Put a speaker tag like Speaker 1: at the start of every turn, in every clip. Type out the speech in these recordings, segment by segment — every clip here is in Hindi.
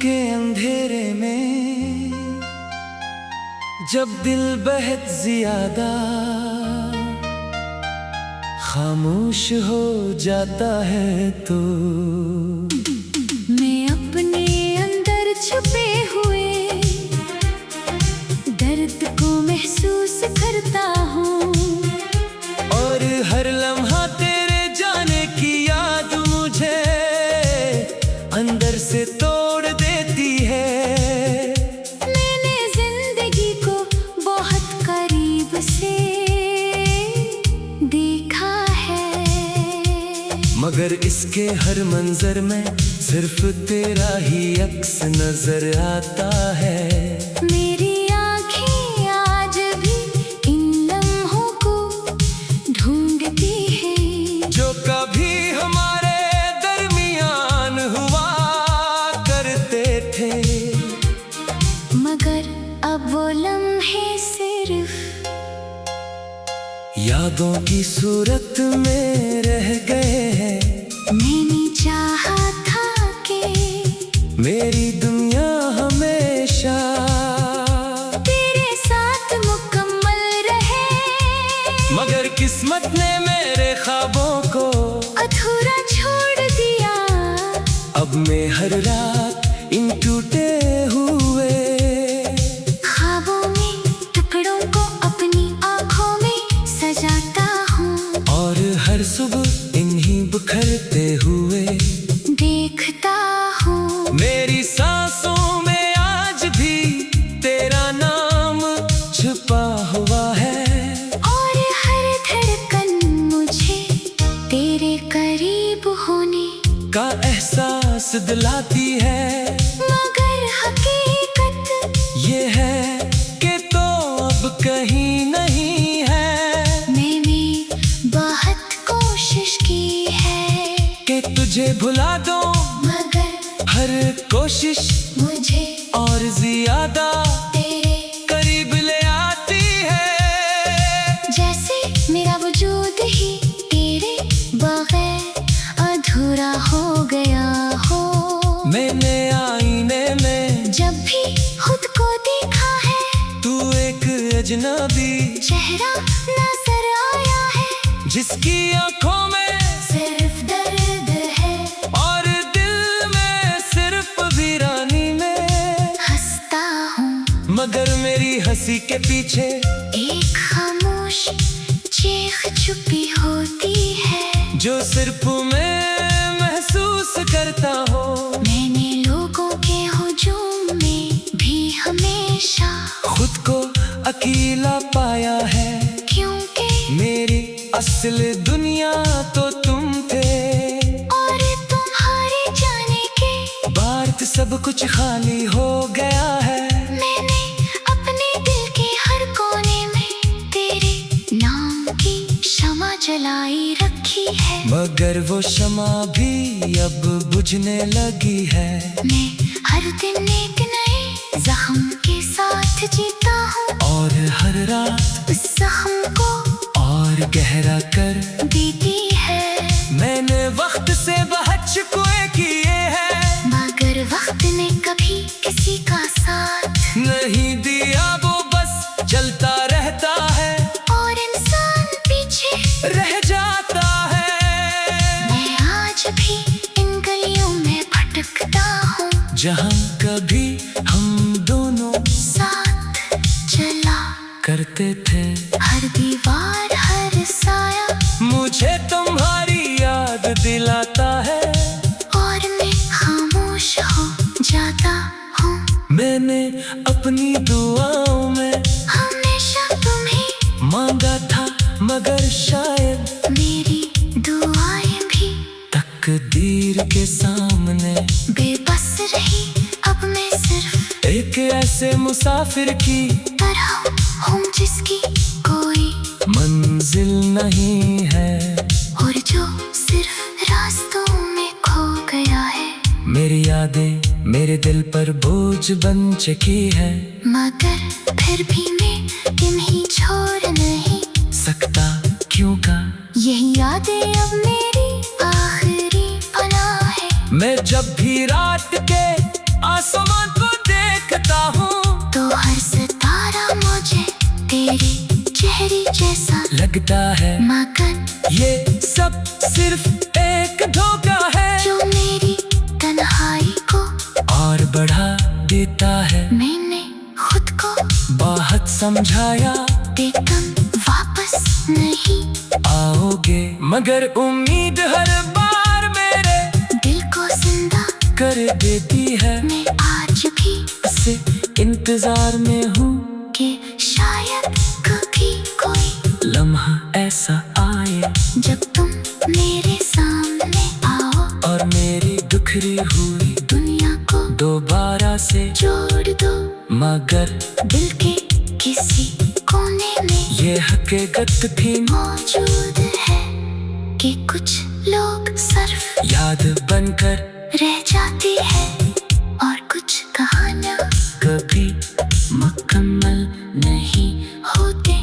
Speaker 1: के अंधेरे में जब दिल बहुत ज्यादा खामोश हो जाता है तो
Speaker 2: मैं अपने अंदर छुपे हुए दर्द को महसूस करता हूँ
Speaker 1: और हर लम्हा तेरे जाने की याद मुझे अंदर से तोड़ देती है।
Speaker 2: मैंने जिंदगी को बहुत करीब से देखा है,
Speaker 1: मगर इसके हर मंजर में सिर्फ तेरा ही अक्स नजर आता है।
Speaker 2: मेरी आँखें आज भी इन लम्हों को ढूंढती हैं
Speaker 1: जो कभी हमारे दरमियान हुआ करते थे,
Speaker 2: मगर अब वो लम्हे सिर्फ
Speaker 1: यादों की सूरत में रह गए हैं।
Speaker 2: मैंने चाहा था कि
Speaker 1: मेरी दुनिया हमेशा
Speaker 2: तेरे साथ मुकम्मल रहे,
Speaker 1: मगर किस्मत ने मेरे ख्वाबों को
Speaker 2: अधूरा छोड़ दिया।
Speaker 1: अब मैं हर रात इन टूटे हुए
Speaker 2: ख्वाबों में टुकड़ों को अपनी आँखों में सजाता हूँ
Speaker 1: और हर सुबह इन्हीं बिखरते हुए
Speaker 2: देखता हूँ।
Speaker 1: मेरी सांसों में आज भी तेरा नाम छुपा हुआ है
Speaker 2: और हर धड़कन मुझे तेरे करीब होने
Speaker 1: का एहसास दिलाती है।
Speaker 2: मगर हकीकत
Speaker 1: ये है कि तो अब कहीं नहीं है।
Speaker 2: मैंने बहुत कोशिश की है
Speaker 1: कि तुझे भुला दो,
Speaker 2: मगर
Speaker 1: हर कोशिश
Speaker 2: मुझे
Speaker 1: और ज्यादा
Speaker 2: तेरे
Speaker 1: करीब ले आती है।
Speaker 2: जैसे मेरा वजूद ही तेरे बगैर अधूरा हो गया हो।
Speaker 1: मैंने आईने में
Speaker 2: जब भी खुद को देखा है
Speaker 1: तू एक अजनबी
Speaker 2: चेहरा नजर आया है,
Speaker 1: जिसकी आंखों में
Speaker 2: सिर्फ दर्द है
Speaker 1: और दिल में सिर्फ वीरानी में
Speaker 2: हंसता हूँ।
Speaker 1: मगर मेरी हंसी के पीछे
Speaker 2: एक खामोश चीख छुपी होती है
Speaker 1: जो सिर्फ मैं महसूस करता हो।
Speaker 2: मैंने लोगों के हुजूम में भी हमेशा
Speaker 1: खुद को अकेला पाया है,
Speaker 2: क्योंकि
Speaker 1: मेरी असल दुनिया तो तुम थे
Speaker 2: और तुम्हारे जाने के
Speaker 1: बाद सब कुछ खाली हो गया है।
Speaker 2: मैंने अपने दिल के हर कोने में तेरे नाम की शमा जलाई रखी है,
Speaker 1: मगर वो शमा भी अब बुझने लगी है।
Speaker 2: मैं हर दिन एक नए जख्म के साथ जीता हूँ
Speaker 1: और हर रात
Speaker 2: उस जख्म को
Speaker 1: और गहरा कर
Speaker 2: देती है।
Speaker 1: मैंने वक्त से बहुत शिकवे किए हैं,
Speaker 2: मगर वक्त ने कभी किसी का साथ
Speaker 1: नहीं दिया, वो बस चलता रहता है
Speaker 2: और इंसान पीछे
Speaker 1: रह जाता है।
Speaker 2: मैं आज भी इन गलियों में भटकता हूँ
Speaker 1: जहाँ कभी हम दोनों
Speaker 2: साथ चला
Speaker 1: करते थे,
Speaker 2: हर दीवार हर साया
Speaker 1: मुझे तुम्हारी याद दिलाता है
Speaker 2: और मैं खामोश हो जाता हूँ।
Speaker 1: मैंने अपनी दुआओं में
Speaker 2: हमेशा तुम्हें
Speaker 1: मांगा था, मगर शायद
Speaker 2: मेरी दुआएं भी
Speaker 1: तकदीर के सामने
Speaker 2: बेबस रही। अब मैं सिर्फ
Speaker 1: एक ऐसे मुसाफिर की
Speaker 2: तरह हूँ जिसकी कोई
Speaker 1: मंजिल नहीं है
Speaker 2: और जो सिर्फ रास्तों में खो गया है।
Speaker 1: मेरी यादें मेरे दिल पर बोझ बन चुकी है,
Speaker 2: मगर फिर भी मैं तुम्हें छोड़ नहीं
Speaker 1: सकता क्यों का।
Speaker 2: यही यादें अब मेरी आखिरी पनाह है।
Speaker 1: मैं जब भी रात के आसमां लगता है,
Speaker 2: मगर
Speaker 1: ये सब सिर्फ एक धोखा है
Speaker 2: जो मेरी तन्हाई को
Speaker 1: और बढ़ा देता है।
Speaker 2: मैंने खुद को
Speaker 1: बहुत समझाया
Speaker 2: ते तुम वापस नहीं
Speaker 1: आओगे, मगर उम्मीद हर बार मेरे
Speaker 2: दिल को जिंदा
Speaker 1: कर देती है।
Speaker 2: मैं आज भी
Speaker 1: से इंतजार में हूँ
Speaker 2: कि शायद कभी कोई
Speaker 1: लम्हा ऐसा आए
Speaker 2: जब तुम मेरे सामने आओ
Speaker 1: और मेरी बिखरी हुई
Speaker 2: दुनिया को
Speaker 1: दोबारा से
Speaker 2: जोड़ दो,
Speaker 1: मगर
Speaker 2: दिल के किसी कोने में
Speaker 1: ये हकीकत भी
Speaker 2: मौजूद है कि कुछ लोग सिर्फ
Speaker 1: याद बनकर
Speaker 2: रह जाती है और कुछ कहानियां
Speaker 1: कभी मुकम्मल नहीं
Speaker 2: होते।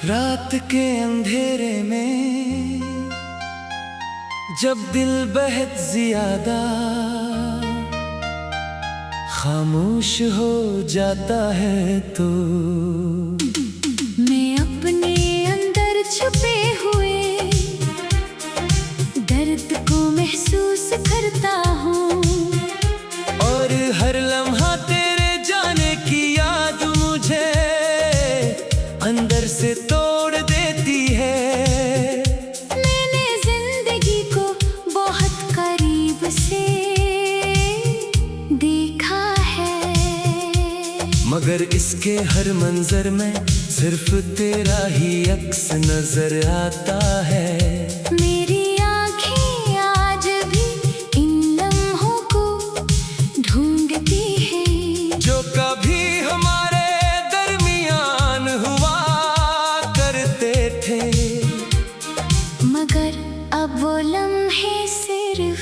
Speaker 1: रात के अंधेरे में जब दिल बहुत ज्यादा खामोश हो जाता है तो
Speaker 2: मैं अपने अंदर छुपे हुए दर्द को महसूस करता हूँ
Speaker 1: और हर लम्हा तेरे जाने की याद मुझे अंदर से तोड़ देती है।
Speaker 2: मैंने जिंदगी को बहुत करीब से देखा है,
Speaker 1: मगर इसके हर मंजर में सिर्फ तेरा ही अक्स नजर आता है।
Speaker 2: मेरी आँखें आज भी इन लम्हों को ढूंढती हैं
Speaker 1: जो कभी हमारे दरमियान हुआ करते थे,
Speaker 2: मगर अब वो लम्हे सिर्फ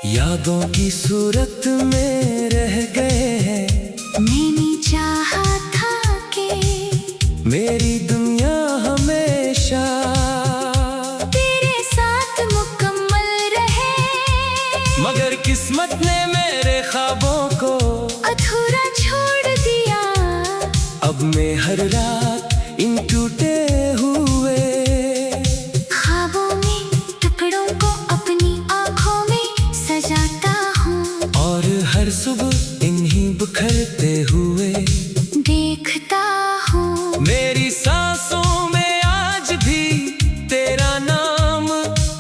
Speaker 1: यादों की सूरत में रह गए हैं।
Speaker 2: मैंने चाहा था कि
Speaker 1: मेरी दुनिया हमेशा
Speaker 2: तेरे साथ मुकम्मल रहे,
Speaker 1: मगर किस्मत ने मेरे ख्वाबों को
Speaker 2: अधूरा छोड़ दिया।
Speaker 1: अब मैं हर रात इन टूटे हुए
Speaker 2: ख्वाबों में टुकड़ों को अपनी आँखों में सजाता हूँ
Speaker 1: और हर सुबह इन्हीं बिखरते हुए
Speaker 2: देखता हूँ।
Speaker 1: मेरी सांसों में आज भी तेरा नाम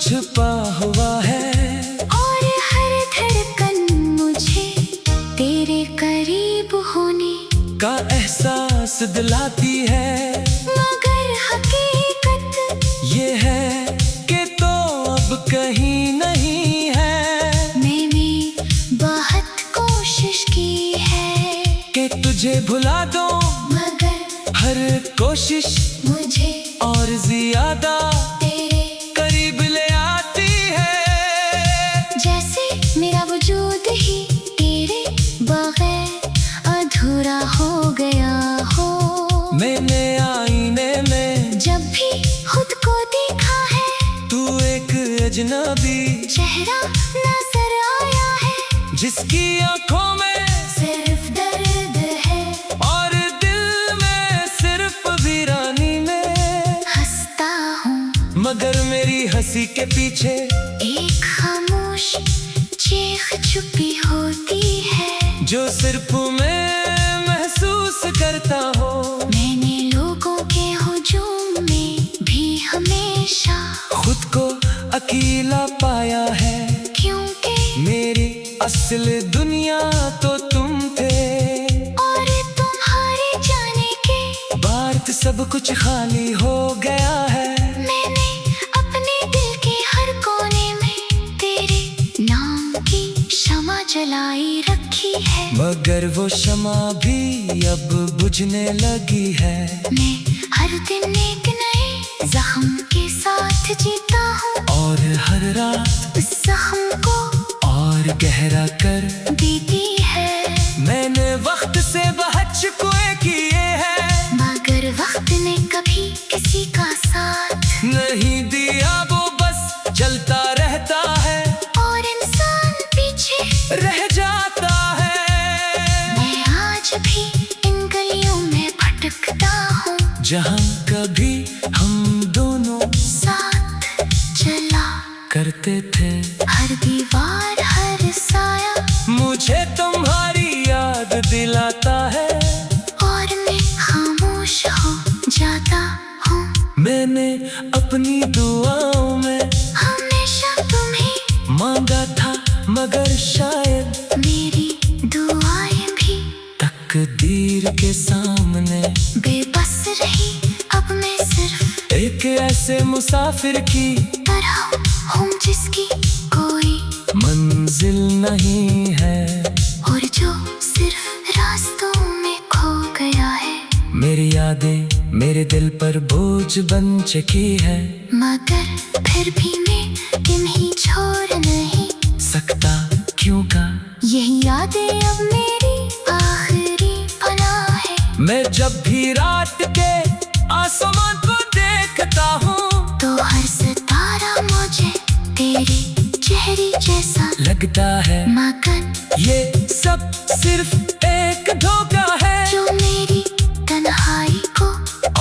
Speaker 1: छुपा हुआ है
Speaker 2: और हर धड़कन मुझे तेरे करीब होने
Speaker 1: का एहसास दिलाती है।
Speaker 2: मगर हकीकत
Speaker 1: ये है कि तो अब कहीं नहीं है
Speaker 2: मैंने बहुत कोशिश की है
Speaker 1: कि तुझे भुला दो,
Speaker 2: मगर
Speaker 1: हर कोशिश
Speaker 2: मुझे
Speaker 1: और ज्यादा
Speaker 2: तेरे
Speaker 1: करीब ले आती है।
Speaker 2: जैसे मेरा वजूद ही तेरे बगैर अधूरा हो गया हो।
Speaker 1: मैंने आईने में
Speaker 2: जब भी खुद को देखा है
Speaker 1: तू एक अजनबी
Speaker 2: चेहरा नजर आया है,
Speaker 1: जिसकी आंखों में
Speaker 2: सिर्फ दर्द है
Speaker 1: और दिल में सिर्फ वीरानी में
Speaker 2: हंसता हूँ।
Speaker 1: मगर मेरी हंसी के पीछे
Speaker 2: एक खामोश चीख छुपी होती है
Speaker 1: जो सिर्फ मैं महसूस करता हो।
Speaker 2: मैंने लोगों के हुजूम में भी हमेशा
Speaker 1: खुद को अकेला पाया है,
Speaker 2: क्योंकि
Speaker 1: मेरी असल दुनिया तो तुम थे
Speaker 2: और तुम्हारे जाने के
Speaker 1: बाद सब कुछ खाली हो गया है।
Speaker 2: मैंने अपने दिल के हर कोने में तेरे नाम की शमा जलाई रखी है,
Speaker 1: मगर वो शमा भी अब बुझने लगी है।
Speaker 2: मैं हर दिन एक नए जख्म के साथ
Speaker 1: रात
Speaker 2: उस जख्म को
Speaker 1: और गहरा कर
Speaker 2: देती है।
Speaker 1: मैंने वक्त से बहुत शिकवे किए हैं,
Speaker 2: मगर वक्त ने कभी किसी का साथ
Speaker 1: नहीं दिया, वो बस चलता रहता है
Speaker 2: और इंसान पीछे
Speaker 1: रह जाता है।
Speaker 2: मैं आज भी इन गलियों में भटकता हूँ,
Speaker 1: जहाँ कभी हम दोनों
Speaker 2: साथ चला
Speaker 1: करते थे।
Speaker 2: हर दीवार हर साया
Speaker 1: मुझे तुम्हारी याद दिलाता है
Speaker 2: और मैं खामोश हो जाता हूँ।
Speaker 1: मैंने अपनी दुआओं में
Speaker 2: हमेशा तुम्हें
Speaker 1: मांगा था, मगर शायद
Speaker 2: मेरी दुआएं भी
Speaker 1: तकदीर के सामने
Speaker 2: बेबस रही। अब मैं सिर्फ
Speaker 1: एक ऐसे मुसाफिर की
Speaker 2: तरह हूँ जिसकी कोई
Speaker 1: मंजिल नहीं है,
Speaker 2: और जो सिर्फ रास्तों में खो गया है।
Speaker 1: मेरी यादें मेरे दिल पर बोझ बन चुकी है,
Speaker 2: मगर फिर भी मैं तुम्हें छोड़ नहीं
Speaker 1: सकता क्यों का।
Speaker 2: यही यादें अब मेरी आखिरी पनाह है।
Speaker 1: मैं जब भी रात के आसमान को देखता हूँ
Speaker 2: तो हर सितारा मुझे तेरे चेहरे जैसा
Speaker 1: लगता है,
Speaker 2: मगर
Speaker 1: ये सब सिर्फ एक धोखा है
Speaker 2: जो मेरी तन्हाई को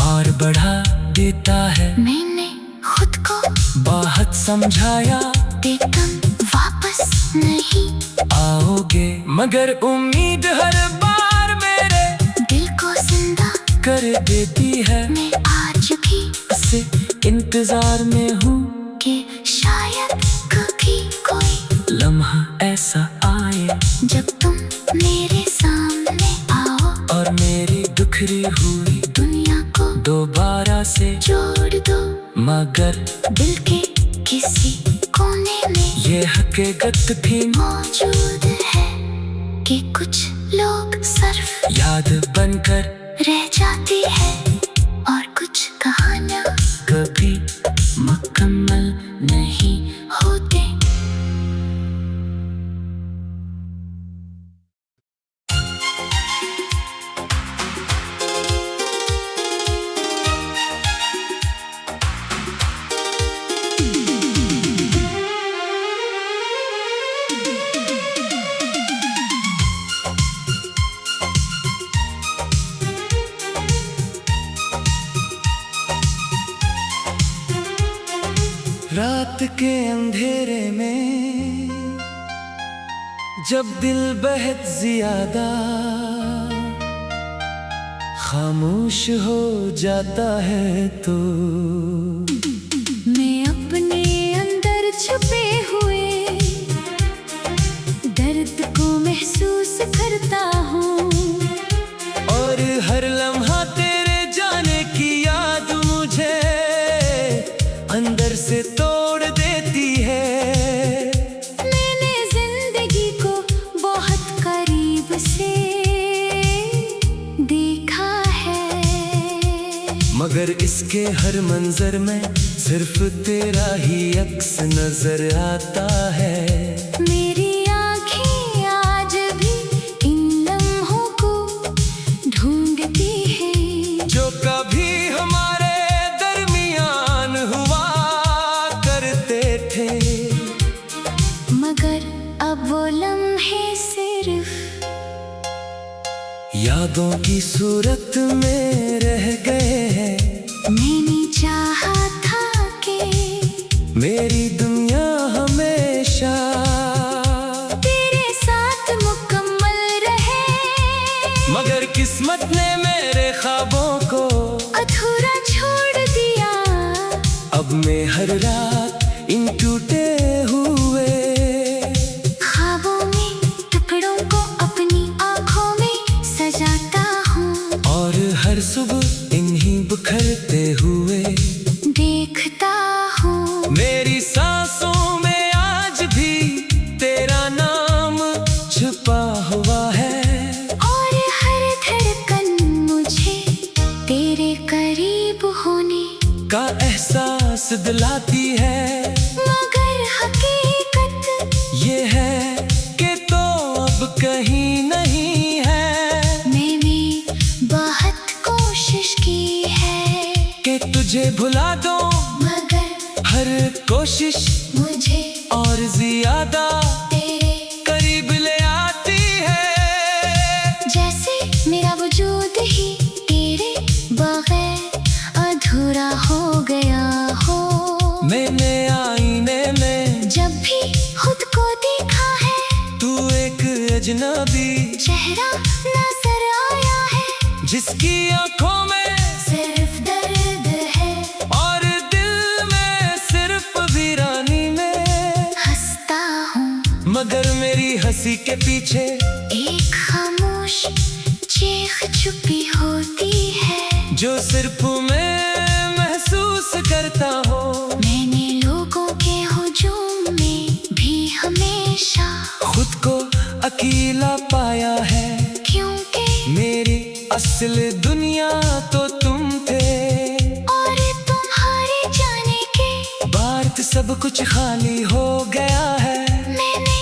Speaker 1: और बढ़ा देता है।
Speaker 2: मैंने खुद को
Speaker 1: बहुत समझाया
Speaker 2: ते तुम वापस नहीं
Speaker 1: आओगे, मगर उम्मीद हर बार मेरे
Speaker 2: दिल को जिंदा
Speaker 1: कर देती है।
Speaker 2: मैं आज भी
Speaker 1: से इंतजार में हूँ
Speaker 2: कि शायद कभी कोई
Speaker 1: लम्हा ऐसा आए
Speaker 2: जब तुम मेरे सामने आओ
Speaker 1: और मेरी बिखरी हुई
Speaker 2: दुनिया को
Speaker 1: दोबारा से
Speaker 2: जोड़ दो।
Speaker 1: मगर
Speaker 2: दिल के किसी कोने में
Speaker 1: ये हकीकत भी
Speaker 2: मौजूद है कि कुछ लोग सिर्फ
Speaker 1: याद बनकर
Speaker 2: रह जाती है और कुछ कहानियाँ
Speaker 1: कभी मुकम्मल नहीं
Speaker 2: होते।
Speaker 1: रात के अंधेरे में जब दिल बहुत ज्यादा खामोश हो जाता है तो
Speaker 2: मैं अपने अंदर छुपे हुए दर्द को महसूस करता हूँ
Speaker 1: और हर लम्हा तेरे जाने की याद मुझे अंदर से तोड़ देती है।
Speaker 2: मैंने जिंदगी को बहुत करीब से देखा है,
Speaker 1: मगर इसके हर मंजर में सिर्फ तेरा ही अक्स नजर आता है।
Speaker 2: मेरी आँखें आज भी इन लम्हों को ढूंढती हैं
Speaker 1: जो कभी हमारे दरमियान हुआ करते थे,
Speaker 2: मगर अब वो लम्हे सिर्फ
Speaker 1: यादों की सूरत में रह गए हैं।
Speaker 2: मैंने चाहा था कि
Speaker 1: मेरी दुनिया हमेशा
Speaker 2: तेरे साथ मुकम्मल रहे,
Speaker 1: मगर किस्मत ने मेरे ख्वाबों को
Speaker 2: अधूरा छोड़ दिया।
Speaker 1: अब मैं हर रात इन टूटे हुए
Speaker 2: ख्वाबों में टुकड़ों को अपनी आँखों में सजाता हूँ
Speaker 1: और हर सुबह इन्हीं बिखरते हुए
Speaker 2: देखता हूँ।
Speaker 1: मेरी सांसों में आज भी तेरा नाम छुपा हुआ है
Speaker 2: और हर धड़कन मुझे तेरे करीब होने
Speaker 1: का एहसास दिलाती है।
Speaker 2: मगर हकीकत
Speaker 1: ये है कि तो अब कहीं नहीं है।
Speaker 2: मैंने बहुत कोशिश की है
Speaker 1: कि तुझे भुला दो,
Speaker 2: मगर
Speaker 1: हर कोशिश
Speaker 2: मुझे
Speaker 1: और ज्यादा
Speaker 2: तेरे
Speaker 1: करीब ले आती है।
Speaker 2: जैसे मेरा वजूद ही तेरे बगैर अधूरा हो गया हो।
Speaker 1: मैंने आईने में
Speaker 2: जब भी खुद को देखा है
Speaker 1: तू एक अजनबी
Speaker 2: चेहरा नजर आया है,
Speaker 1: जिसकी आंखों में
Speaker 2: सिर्फ दर्द है
Speaker 1: और दिल में सिर्फ वीरानी में।
Speaker 2: हंसता हूँ
Speaker 1: मगर मेरी हंसी के पीछे
Speaker 2: एक खामोश चीख छुपी होती है,
Speaker 1: जो सिर्फ मैं महसूस करता हो।
Speaker 2: मैंने लोगों के हुजूम में भी हमेशा
Speaker 1: खुद को अकेला पाया है,
Speaker 2: क्योंकि
Speaker 1: मेरी असल दुनिया तो तुम थे।
Speaker 2: और तुम्हारे जाने के
Speaker 1: बाद सब कुछ खाली हो गया है।
Speaker 2: मैंने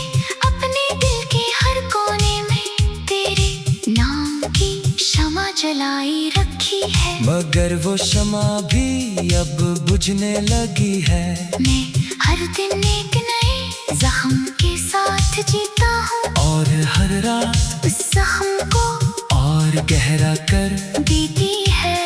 Speaker 2: अपने दिल के हर कोने में तेरे नाम की शमा जलाई रखी है।
Speaker 1: मगर वो शमा भी अब बुझने लगी है।
Speaker 2: मैं हर दिन एक नए जख्म के साथ जीता हूँ,
Speaker 1: और हर रात
Speaker 2: उस जख्म को
Speaker 1: और गहरा कर
Speaker 2: देती है।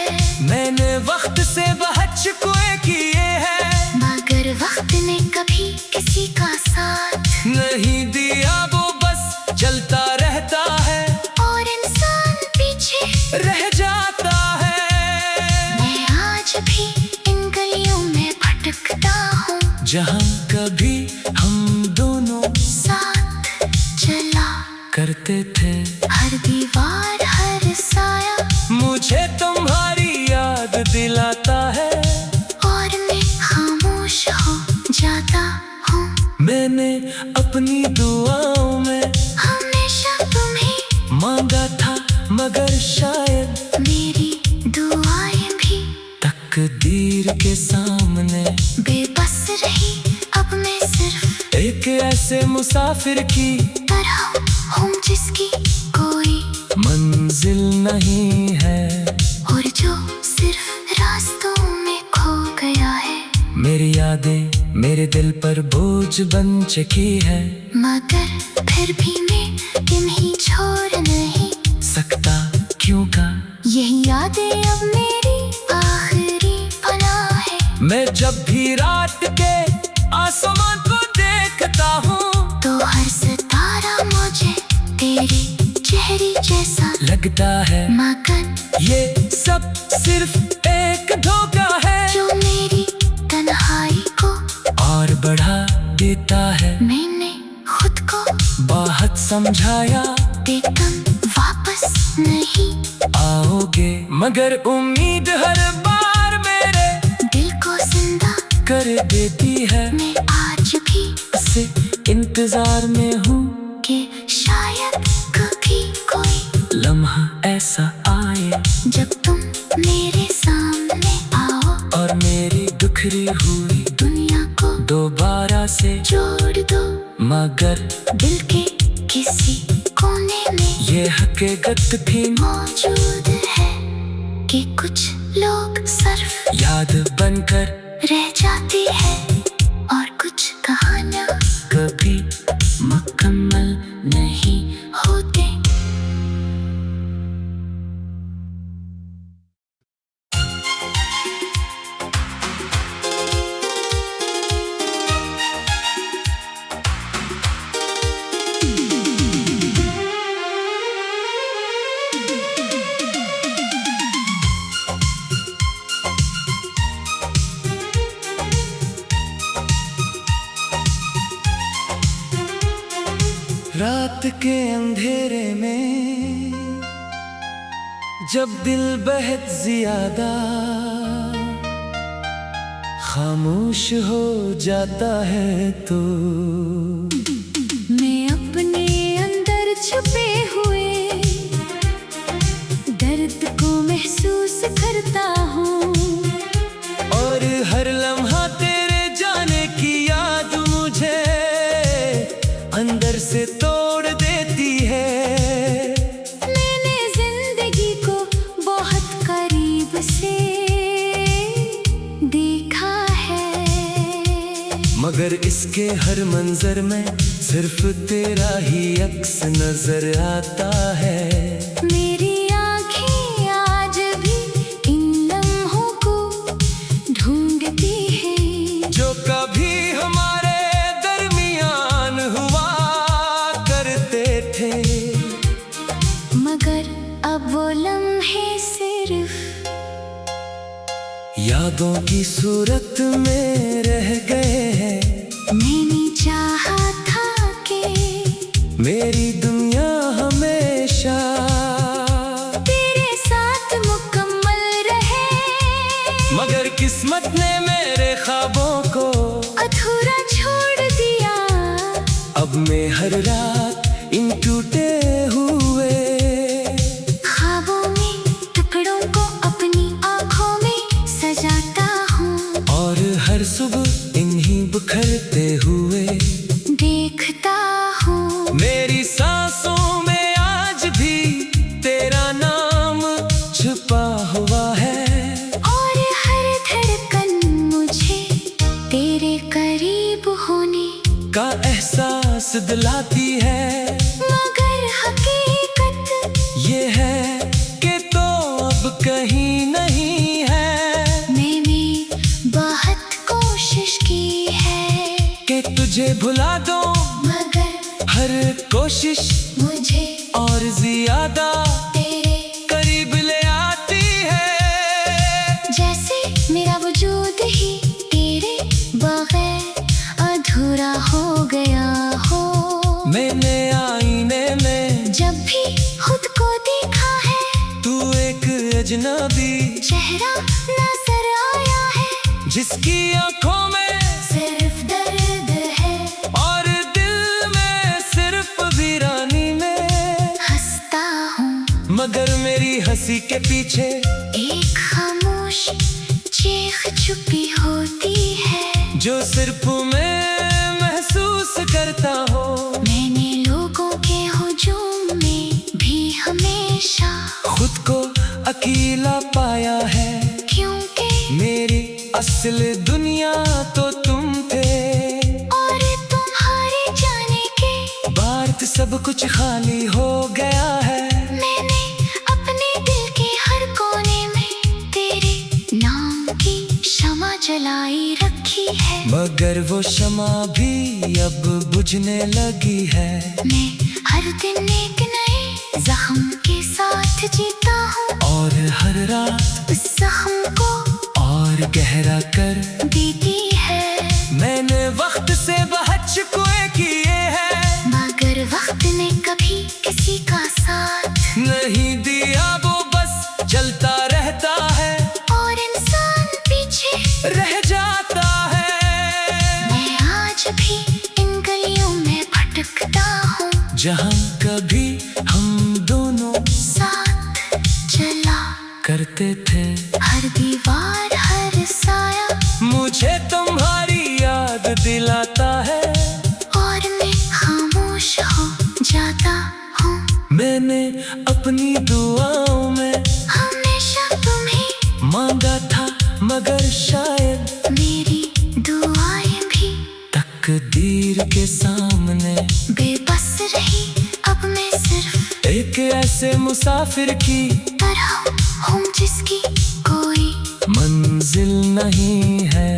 Speaker 1: मैंने वक्त से बहुत शिकवे किए हैं,
Speaker 2: मगर वक्त ने कभी किसी का साथ
Speaker 1: नहीं दिया। वो बस चलता रहता है
Speaker 2: और इंसान पीछे
Speaker 1: रह जाता है।
Speaker 2: मैं आज भी इन गलियों में भटकता हूँ,
Speaker 1: जहाँ कभी हम दोनों
Speaker 2: साथ चला
Speaker 1: करते थे।
Speaker 2: हर दीवार हर साया
Speaker 1: मुझे तुम्हारी याद दिलाता है,
Speaker 2: और मैं खामोश हो जाता हूँ।
Speaker 1: मैंने अपनी दुआओं में
Speaker 2: हमेशा तुम्हें
Speaker 1: मांगा था, मगर शायद
Speaker 2: मेरी दुआएं भी
Speaker 1: तकदीर के सामने
Speaker 2: बेबस रही। अब मैं सिर्फ
Speaker 1: एक ऐसे मुसाफिर की
Speaker 2: तरह हूँ जिसकी कोई
Speaker 1: मंजिल नहीं है,
Speaker 2: और जो सिर्फ रास्तों में खो गया है।
Speaker 1: मेरी यादें मेरे दिल पर बोझ बन चुकी है,
Speaker 2: मगर फिर भी मैं तुम्हें छोड़ नहीं
Speaker 1: सकता क्यों का।
Speaker 2: यही यादें अब मेरी आखिरी पनाह है।
Speaker 1: मैं जब भी रात के आसमान को देखता हूँ
Speaker 2: तो हर सितारा मुझे तेरे चेहरे जैसा
Speaker 1: लगता है,
Speaker 2: मगर
Speaker 1: ये सब सिर्फ एक धोखा है
Speaker 2: जो मेरी तन्हाई को
Speaker 1: और बढ़ा देता है।
Speaker 2: मैंने खुद को
Speaker 1: बहुत समझाया
Speaker 2: ते तुम वापस नहीं
Speaker 1: आओगे, मगर उम्मीद हर बार मेरे
Speaker 2: दिल को जिंदा
Speaker 1: कर देती है।
Speaker 2: मैं आज भी
Speaker 1: से इंतजार में हूँ
Speaker 2: कि शायद कभी कोई
Speaker 1: लम्हा ऐसा आए
Speaker 2: जब तुम मेरे सामने आओ
Speaker 1: और मेरी बिखरी हुई
Speaker 2: दुनिया को
Speaker 1: दोबारा से
Speaker 2: जोड़ दो।
Speaker 1: मगर
Speaker 2: दिल के किसी कोने में
Speaker 1: ये हकीकत भी
Speaker 2: मौजूद है कि कुछ लोग सिर्फ
Speaker 1: याद बनकर
Speaker 2: रह जाती है, और कुछ कहानियाँ
Speaker 1: कभी
Speaker 2: मुकम्मल नहीं होते।
Speaker 1: रात के अंधेरे में जब दिल बहुत ज्यादा खामोश हो जाता है तो
Speaker 2: मैं अपने अंदर छुपे हुए दर्द को महसूस करता हूँ,
Speaker 1: और हर लम्हा तेरे जाने की याद मुझे मगर इसके हर मंजर में सिर्फ तेरा ही अक्स नजर आता है।
Speaker 2: मेरी आँखें आज भी इन लम्हों को ढूंढती हैं,
Speaker 1: जो कभी हमारे दरमियान हुआ करते थे।
Speaker 2: मगर अब वो लम्हे सिर्फ
Speaker 1: यादों की सूरत में रह गए हैं।
Speaker 2: मैंने चाहा था कि
Speaker 1: मेरी दुनिया हमेशा
Speaker 2: तेरे साथ मुकम्मल रहे,
Speaker 1: मगर किस्मत ने मेरे ख्वाबों को
Speaker 2: अधूरा छोड़ दिया।
Speaker 1: अब मैं हर रात इन टूटे हुए
Speaker 2: ख्वाबों में टुकड़ों को अपनी आँखों में सजाता हूँ,
Speaker 1: और हर सुबह इन्हीं बिखरते हुए
Speaker 2: देखता हूँ।
Speaker 1: मेरी सांसों में आज भी तेरा नाम छुपा हुआ है,
Speaker 2: और हर धड़कन मुझे तेरे करीब होने
Speaker 1: का एहसास दिलाती है।
Speaker 2: मगर हकीकत
Speaker 1: ये है कि तो अब कहीं नहीं है।
Speaker 2: मैंने बहुत कोशिश की है
Speaker 1: कि तुझे भुला दो,
Speaker 2: मगर
Speaker 1: हर कोशिश
Speaker 2: मुझे
Speaker 1: और ज्यादा
Speaker 2: तेरे
Speaker 1: करीब ले आती है।
Speaker 2: जैसे मेरा वजूद ही तेरे बगैर अधूरा हो गया हो।
Speaker 1: मैंने आईने में
Speaker 2: जब भी खुद को देखा है,
Speaker 1: तू एक अजनबी
Speaker 2: चेहरा नजर आया है,
Speaker 1: जिसकी आंखों में
Speaker 2: सिर्फ दर्द है,
Speaker 1: और दिल में सिर्फ वीरानी में
Speaker 2: हंसता हूँ।
Speaker 1: मगर मेरी हंसी के पीछे
Speaker 2: एक खामोश चीख छुपी होती है,
Speaker 1: जो सिर्फ मैं महसूस करता हो।
Speaker 2: मैंने लोगों के हुजूम में भी हमेशा
Speaker 1: खुद को अकेला पाया है,
Speaker 2: क्योंकि
Speaker 1: मेरी असल दुनिया तो तुम थे,
Speaker 2: और तुम्हारे जाने के
Speaker 1: बाद सब कुछ खाली हो गया है।
Speaker 2: मैंने अपने दिल के हर कोने में तेरे नाम की शमा जलाई रखी है।
Speaker 1: मगर वो शमा भी अब बुझने लगी है।
Speaker 2: मैं हर दिन एक नए जख्म के साथ जीता हूँ,
Speaker 1: और हर रात
Speaker 2: उस जख्म को
Speaker 1: और गहरा कर
Speaker 2: देती है।
Speaker 1: मैंने वक्त से बहुत शिकवे किए हैं,
Speaker 2: मगर वक्त ने कभी किसी का साथ
Speaker 1: नहीं दिया। वो बस चलता रहता है
Speaker 2: और इंसान पीछे
Speaker 1: रह जाता है।
Speaker 2: मैं आज भी इन गलियों में भटकता हूँ,
Speaker 1: जहाँ कभी हम दोनों
Speaker 2: साथ चला
Speaker 1: करते थे।
Speaker 2: हर दीवार हर साया
Speaker 1: मुझे तुम्हारी याद दिलाता है,
Speaker 2: और मैं खामोश हो जाता हूँ।
Speaker 1: मैंने अपनी दुआओं में
Speaker 2: हमेशा तुम्हें
Speaker 1: मांगा था, मगर शायद
Speaker 2: मेरी दुआएं भी
Speaker 1: तकदीर के सामने
Speaker 2: बेबस रही। अब मैं सिर्फ
Speaker 1: एक ऐसे मुसाफिर की
Speaker 2: तरह हूँ जिसकी कोई
Speaker 1: मंजिल नहीं है,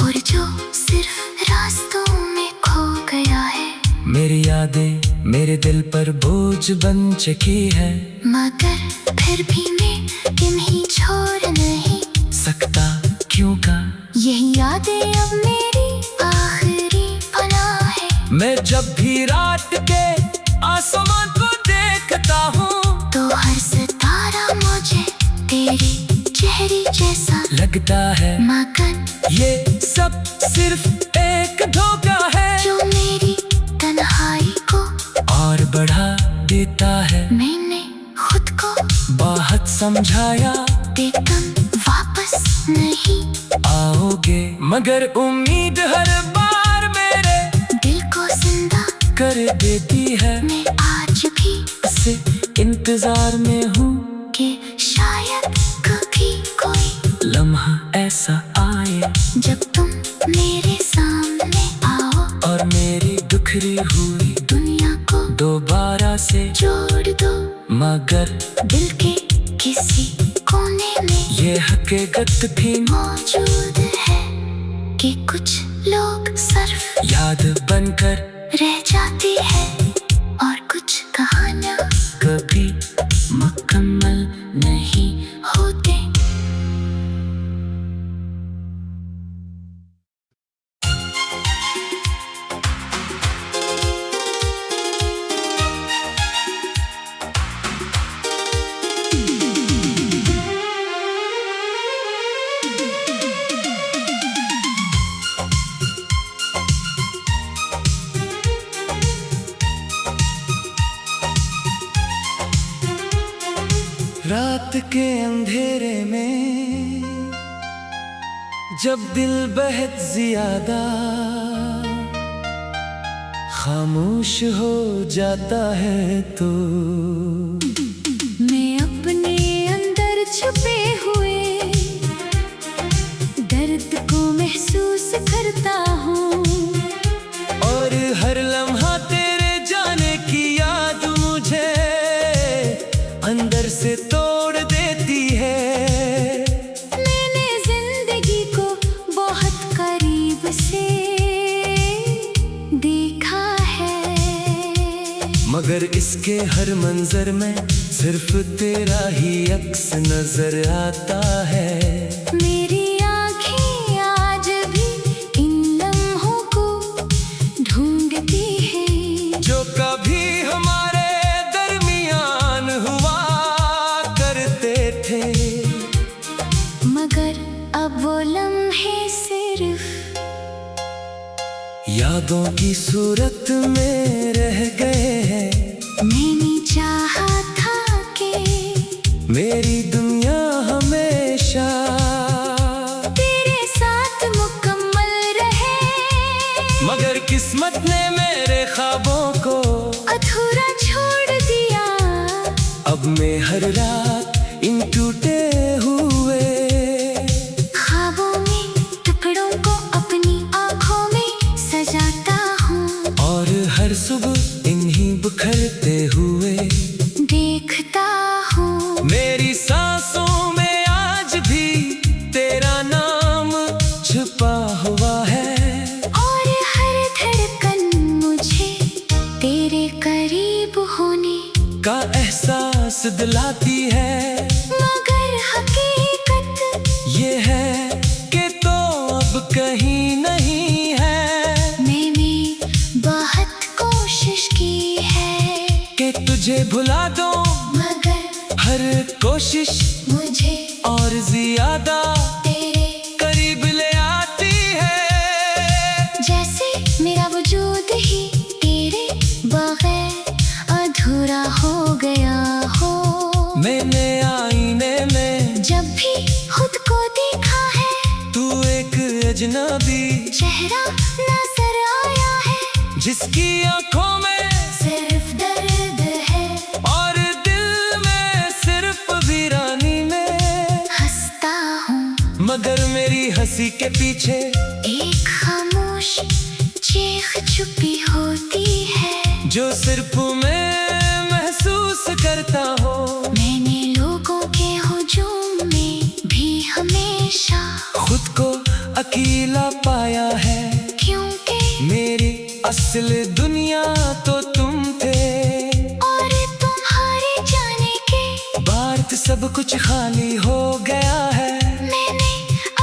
Speaker 2: और जो सिर्फ रास्तों में खो गया है।
Speaker 1: मेरी यादें मेरे दिल पर बोझ बन चुकी है,
Speaker 2: मगर फिर भी मैं तुम्हें छोड़ नहीं
Speaker 1: सकता क्यों का।
Speaker 2: यही यादें अब मेरी आखिरी पनाह है।
Speaker 1: मैं जब भी रात के आसमान को देखता हूँ,
Speaker 2: तो हर सितारा मुझे तेरे चेहरे जैसा
Speaker 1: लगता है
Speaker 2: मगर
Speaker 1: ये सब सिर्फ एक धोखा है,
Speaker 2: जो मेरी तन्हाई को
Speaker 1: और बढ़ा देता है।
Speaker 2: मैंने खुद को
Speaker 1: बहुत समझाया
Speaker 2: कि तुम वापस नहीं
Speaker 1: आओगे, मगर उम्मीद हर बार मेरे
Speaker 2: दिल को जिंदा
Speaker 1: कर देती है।
Speaker 2: मैं आज भी
Speaker 1: से इंतजार में हूँ
Speaker 2: कि शायद कभी कोई
Speaker 1: लम्हा ऐसा आए
Speaker 2: जब तुम मेरे सामने आओ
Speaker 1: और मेरी बिखरी हुई
Speaker 2: दुनिया को
Speaker 1: दोबारा से
Speaker 2: जोड़ दो।
Speaker 1: मगर
Speaker 2: दिल के किसी कोने में
Speaker 1: ये हकीकत भी
Speaker 2: मौजूद है कि कुछ लोग सिर्फ
Speaker 1: याद बनकर
Speaker 2: रह जाती है और कुछ कहानियां
Speaker 1: कभी
Speaker 2: मुकम्मल नहीं होते।
Speaker 1: रात के अंधेरे में जब दिल बहुत ज्यादा खामोश हो जाता है तो
Speaker 2: मैं अपने अंदर छुपे हुए दर्द को महसूस करता हूँ
Speaker 1: और हर लम्हा तेरे जाने की याद मुझे अंदर से तोड़ देती है।
Speaker 2: मैंने जिंदगी को बहुत करीब से देखा है,
Speaker 1: मगर इसके हर मंजर में सिर्फ तेरा ही अक्स नजर आता है।
Speaker 2: मेरी आँखें आज भी इन लम्हों को ढूंढती हैं
Speaker 1: जो कभी हमारे दरमियान हुआ करते थे,
Speaker 2: मगर अब वो लम्हे सिर्फ
Speaker 1: यादों की सूरत में रह गए हैं।
Speaker 2: मैंने चाहा था कि
Speaker 1: मेरी दुनिया हमेशा
Speaker 2: तेरे साथ मुकम्मल रहे,
Speaker 1: मगर किस्मत ने मेरे ख्वाबों को
Speaker 2: अधूरा छोड़ दिया।
Speaker 1: अब मैं हर रात इन टूटे हुए
Speaker 2: ख्वाबों में टुकड़ों को अपनी आँखों में सजाता हूँ
Speaker 1: और हर सुबह इन्हीं बिखरते हुए
Speaker 2: देखता हूँ।
Speaker 1: मेरी सांसों में आज भी तेरा नाम छुपा हुआ है
Speaker 2: और हर धड़कन मुझे तेरे करीब होने
Speaker 1: का एहसास दिलाती है।
Speaker 2: मगर हकीकत
Speaker 1: ये है कि तो अब कहीं नहीं है।
Speaker 2: मैंने बहुत कोशिश की है
Speaker 1: कि तुझे भुला दो,
Speaker 2: मगर
Speaker 1: हर कोशिश
Speaker 2: मुझे
Speaker 1: और ज्यादा
Speaker 2: तेरे
Speaker 1: करीब ले आती है।
Speaker 2: जैसे मेरा वजूद ही तेरे बगैर अधूरा हो गया हो।
Speaker 1: मैंने आईने में
Speaker 2: जब भी खुद को देखा है
Speaker 1: तू एक अजनबी
Speaker 2: चेहरा नजर आया है,
Speaker 1: जिसकी आंखों में
Speaker 2: सिर्फ दर्द है
Speaker 1: और दिल में सिर्फ वीरानी में
Speaker 2: हंसता हूँ।
Speaker 1: मगर मेरी हंसी के पीछे
Speaker 2: एक खामोश चीख छुपी होती है
Speaker 1: जो सिर्फ मैं महसूस करता हो।
Speaker 2: मैंने लोगों के हुजूम में भी हमेशा
Speaker 1: खुद को अकेला पाया है,
Speaker 2: क्योंकि
Speaker 1: मेरी असल दुनिया तो तुम थे
Speaker 2: और तुम्हारे जाने के
Speaker 1: बाद सब कुछ खाली हो गया है।
Speaker 2: मैंने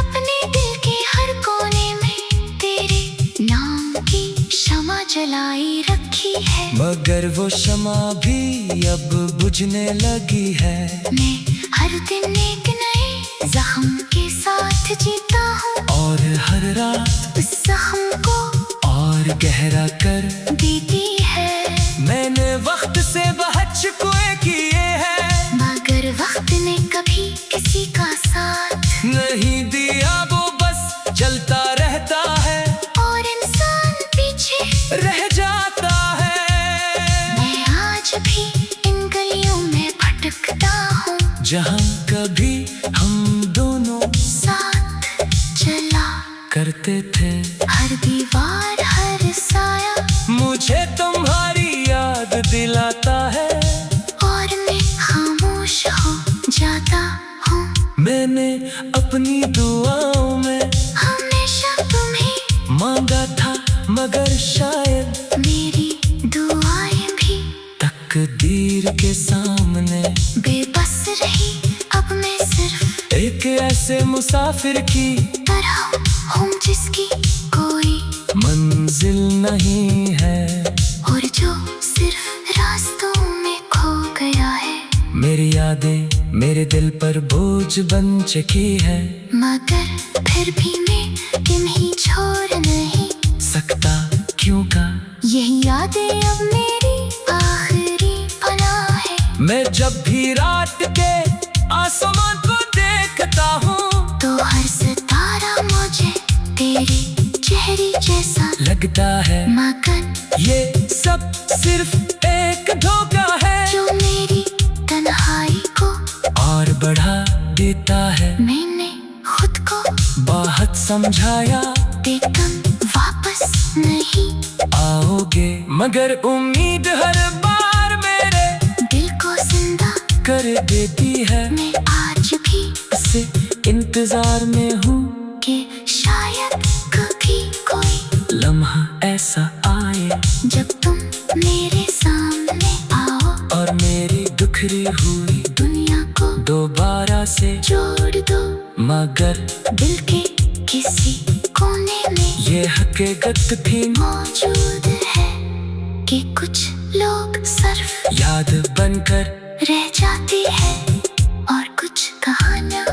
Speaker 2: अपने दिल के हर कोने में तेरे नाम की शमा जलाई रखी है,
Speaker 1: मगर वो शमा भी अब बुझने लगी है।
Speaker 2: मैं हर दिन एक नए जख्म के साथ जीता हूँ
Speaker 1: और हर रात
Speaker 2: उस जख्म को
Speaker 1: और गहरा कर
Speaker 2: देती है।
Speaker 1: मैंने वक्त से बहुत शिकवे किए हैं,
Speaker 2: मगर वक्त ने कभी किसी का साथ
Speaker 1: नहीं दिया, वो बस चलता रहता है
Speaker 2: और इंसान पीछे
Speaker 1: रह जाता है।
Speaker 2: मैं आज भी इन गलियों में भटकता हूँ
Speaker 1: जहाँ कभी हम दोनों
Speaker 2: साथ चला
Speaker 1: करते थे।
Speaker 2: हर दीवार हर साया
Speaker 1: मुझे तुम्हारी याद दिलाता है,
Speaker 2: और मैं खामोश हो जाता हूँ।
Speaker 1: मैंने अपनी दुआओं में
Speaker 2: हमेशा तुम्हें
Speaker 1: मांगा था, मगर शायद
Speaker 2: मेरी दुआएं भी
Speaker 1: तकदीर के सामने
Speaker 2: बेबस रही। अब मैं सिर्फ
Speaker 1: एक ऐसे मुसाफिर की
Speaker 2: तरह हूँ जिसकी कोई
Speaker 1: मंजिल नहीं है,
Speaker 2: और जो सिर्फ रास्तों में खो गया है।
Speaker 1: मेरी यादें मेरे दिल पर बोझ बन चुकी है,
Speaker 2: मगर फिर भी मैं तुम्हें छोड़ नहीं
Speaker 1: सकता क्यों का।
Speaker 2: यही यादें अब मेरी आखिरी पनाह है।
Speaker 1: मैं जब भी रात के आसमान को देखता हूँ,
Speaker 2: तो हर सितारा मुझे तेरे चेहरे जैसा
Speaker 1: लगता है
Speaker 2: मगर
Speaker 1: ये सब सिर्फ एक धोखा है,
Speaker 2: जो मेरी तन्हाई को
Speaker 1: और बढ़ा देता है।
Speaker 2: मैंने खुद को
Speaker 1: बहुत समझाया
Speaker 2: कि तुम वापस नहीं
Speaker 1: आओगे, मगर उम्मीद हर बार मेरे
Speaker 2: दिल को जिंदा
Speaker 1: कर देती है।
Speaker 2: मैं आज भी
Speaker 1: से इंतजार में हूँ
Speaker 2: कि शायद कभी कोई
Speaker 1: लम्हा ऐसा आए
Speaker 2: जब तुम मेरे सामने आओ,
Speaker 1: और मेरी बिखरी हुई
Speaker 2: दुनिया को
Speaker 1: दोबारा से
Speaker 2: जोड़ दो।
Speaker 1: मगर
Speaker 2: दिल के किसी कोने में
Speaker 1: ये हकीकत भी
Speaker 2: मौजूद है कि कुछ लोग सिर्फ
Speaker 1: याद बनकर
Speaker 2: रह जाती है, और कुछ कहानियाँ